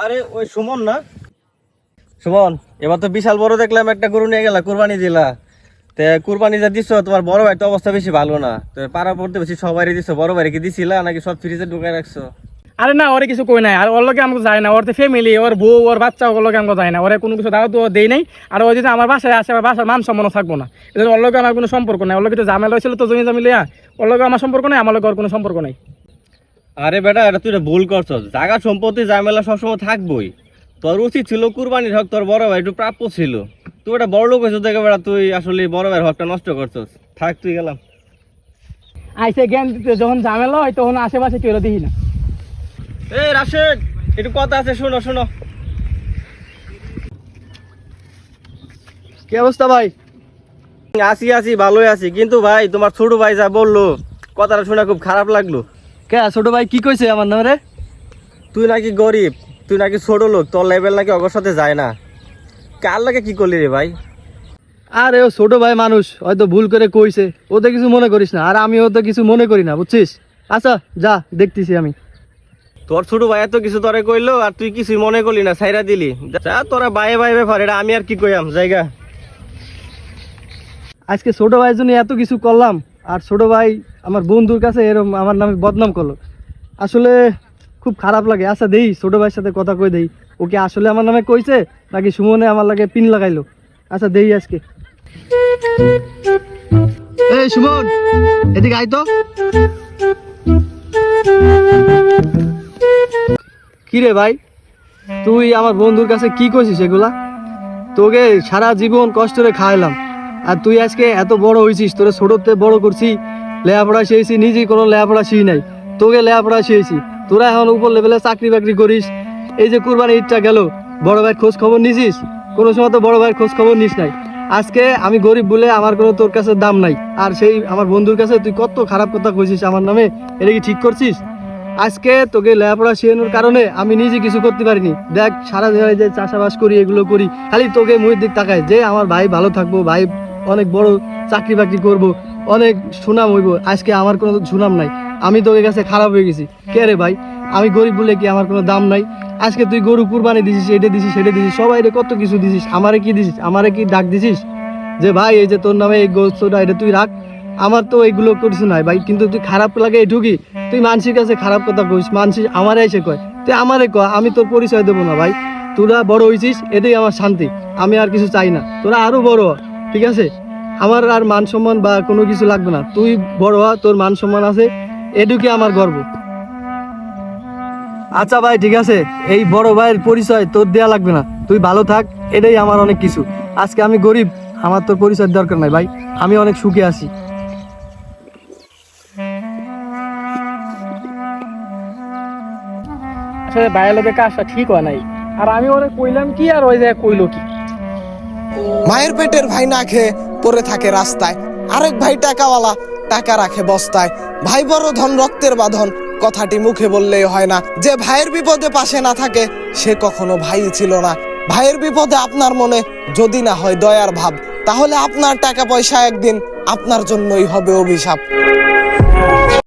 আরে ওই সুমন না? সুমন, এবার তো বিশাল বড় দেখলাম একটা গরু নিয়ে গেলা, কুরবানি দিলা। তে কুরবানি যা দিছো, তোমার বড় ভাই তো অবস্থা বেশি ভালো না। তো পাড়া পড়তে বেশি সবাই দিছো, বড় ভাই কি দিছিলা নাকি সব ফ্রিজে ঢুকায় রাখছো? আরে না, ওরে কিছু কই নাই। আর ওর লগে আমাকে যায় না, ওর ফ্যামিলি, ওর বউ, ওর বাচ্চা, ওর লগে আমাকে যায় না। ওরে কোনো কিছু দাওয়াত দেই নাই। আর ও যদি আমার বাসায় আসে, আমার বাসার মান সম্মান থাকবো না। এদের ওর লগে আমার কোনো সম্পর্ক নাই। ওর লগে তো ঝামেলা হয়েছিল, তো জমি জমি লিয়া। ওর লগে আমার সম্পর্ক নাই, আমার লগে ওর কোনো সম্পর্ক নাই। আরে বেটা, এটা তুই ভুল করছো। জায়গা সম্পত্তি ঝামেলা সবসময় থাকবোই। তোর উচিত ছিল কুরবানির হক তোর বড় ভাই একটু প্রাপ্য ছিল। তুই একটা বড় লোক হয়েছো দেখে বেটা, তুই আসলে বড় ভাইয়ের হকটা নষ্ট করছস। থাক, তুই গেলাম। আইসে জ্ঞান দিতে যখন ঝামেলা হয়, তখন আশেপাশে কেউ দেখি না। এই রাশেদ, একটু কথা আছে, শোনো শোনো। কি অবস্থা ভাই? আসি আসি, ভালোই আছি। কিন্তু ভাই, তোমার ছোট ভাই যা বললো, কথাটা শুনে খুব খারাপ লাগলো। কে ছোট ভাই কি কইছে আমার নামে রে? তুই নাকি গরিব, তুই নাকি ছোট লোক, তোর লেভেল নাকি অগর সাথে যায় না। কার লাগে কি করলি রে ভাই? আরে ও ছোট ভাই মানুষ, হয়তো ভুল করে কইছে। ওতে কিছু মনে করিস না, আর আমিও তো কিছু মনে করি না, বুঝছিস? আচ্ছা যা, দেখতেছি আমি। তোর ছোট ভাই এত কিছু তোরে কইলো, আর তুই কিছুই মনে করলি না, ছাইরা দিলি। যা, তোরা বাইরে বাইরে ব্যাপার, এটা আমি আর কি কইয়াম, জায়গা। আজকে ছোট ভাইয়ের জন্য এত কিছু করলাম, আর ছোট ভাই আমার বন্ধুর কাছে এরকম আমার নামে বদনাম করলো। আসলে খুব খারাপ লাগে। আচ্ছা দেই, ছোট ভাইয়ের সাথে কথা কই দেই, ওকে আসলে আমার নামে কইছে নাকি সুমনে আমার লাগে পিন লাগাইলো। আচ্ছা দেই আজকে। এই সুমন, এদিকে আয় তো। কি রে ভাই, তুই আমার বন্ধুর কাছে কি কইছিস এগুলা? তোকে সারা জীবন কষ্ট করে খাওয়াইলাম, আর তুই আজকে এত বড় হয়েছিস। তোরা ছোটতে বড় করছি, লেখাপড়া শিখেছি, নিজেই কোনো লেখাপড়া শিখি নাই, তোকে লেখাপড়া শিখেছি। তোরা এখন উপর লেভেলে চাকরি বাকরি করিস। এই যে কুরবানি ঈদটা গেল, বড় ভাইয়ের খোঁজ খবর নিছিস? কোনো সময় তো বড় ভাইয়ের খোঁজ খবর নিস নাই। আজকে আমি গরিব বলে আমার কোনো তোর কাছে দাম নাই, আর সেই আমার বন্ধুর কাছে তুই কত খারাপ কথা কইছিস আমার নামে। এটা কি ঠিক করছিস? আজকে তোকে লেখাপড়া শেখানোর কারণে আমি নিজে কিছু করতে পারিনি। দেখ, সারা জায়গায় যে চাষাবাস করি, এগুলো করি, খালি তোকে মুখের দিক তাকায় যে আমার ভাই ভালো থাকবো, ভাই অনেক বড় চাকরি বাকরি করবো, অনেক সুনাম হইব। আজকে আমার কোনো সুনাম নাই, আমি তোকে কাছে খারাপ হয়ে গেছি। কে রে ভাই, আমি গরিব বলে কি আমার কোনো দাম নাই? আজকে তুই গরু কুরবানি দিছিস, এটা দিছিস, সেটা দিছিস, সবাই রে কত কিছু দিছিস। আমারে কি দিছিস? আমারে কি ডাক দিছিস যে ভাই এই যে তোর নামে এই গোস্তটা এটা তুই রাখ? আমার তো এইগুলো কিছু নাই ভাই। কিন্তু তুই খারাপ লাগে এটুকি, তুই মানুষের কাছে খারাপ কথা কইস, মানুষ আমারে এসে কয়, তুই আমারে কয়, আমি তোর পরিচয় দেবো না ভাই। তোরা বড় হয়েছিস, এটাই আমার শান্তি। আমি আর কিছু চাই না, তোরা আরো বড় হ, ঠিক আছে? আমার আর মান সম্মান বা কোনো কিছু লাগবে না। তুই বড় হ, তোর মান সম্মান আছে, এটুকি আমার গর্ব। আচ্ছা ভাই, ঠিক আছে, এই বড় ভাইয়ের পরিচয় তোর দেয়া লাগবে না। তুই ভালো থাক, এটাই আমার অনেক কিছু। আজকে আমি গরিব, আমার তোর পরিচয় দরকার নাই ভাই, আমি অনেক সুখে আছি। আসলে বাইরের লোকের কাজটা ঠিক হয় নাই, আর আমি ওরে কইলাম কি, আর ওই জায়গায় কইলো কি? মায়ের পেটের ভাই না খেয়ে পড়ে থাকে রাস্তায়, আরেক ভাই টাকাওয়ালা, টাকা রাখে বস্তায়। ভাই বড় ধন রক্তের বাঁধন, কথাটি মুখে বললেই হয় না। যে ভাইয়ের বিপদে পাশে না থাকে, সে কখনো ভাই ছিল না। ভাইয়ের বিপদে আপনার মনে যদি না হয় দয়ার ভাব, তাহলে আপনার টাকা পয়সা একদিন আপনার জন্যই হবে অভিশাপ।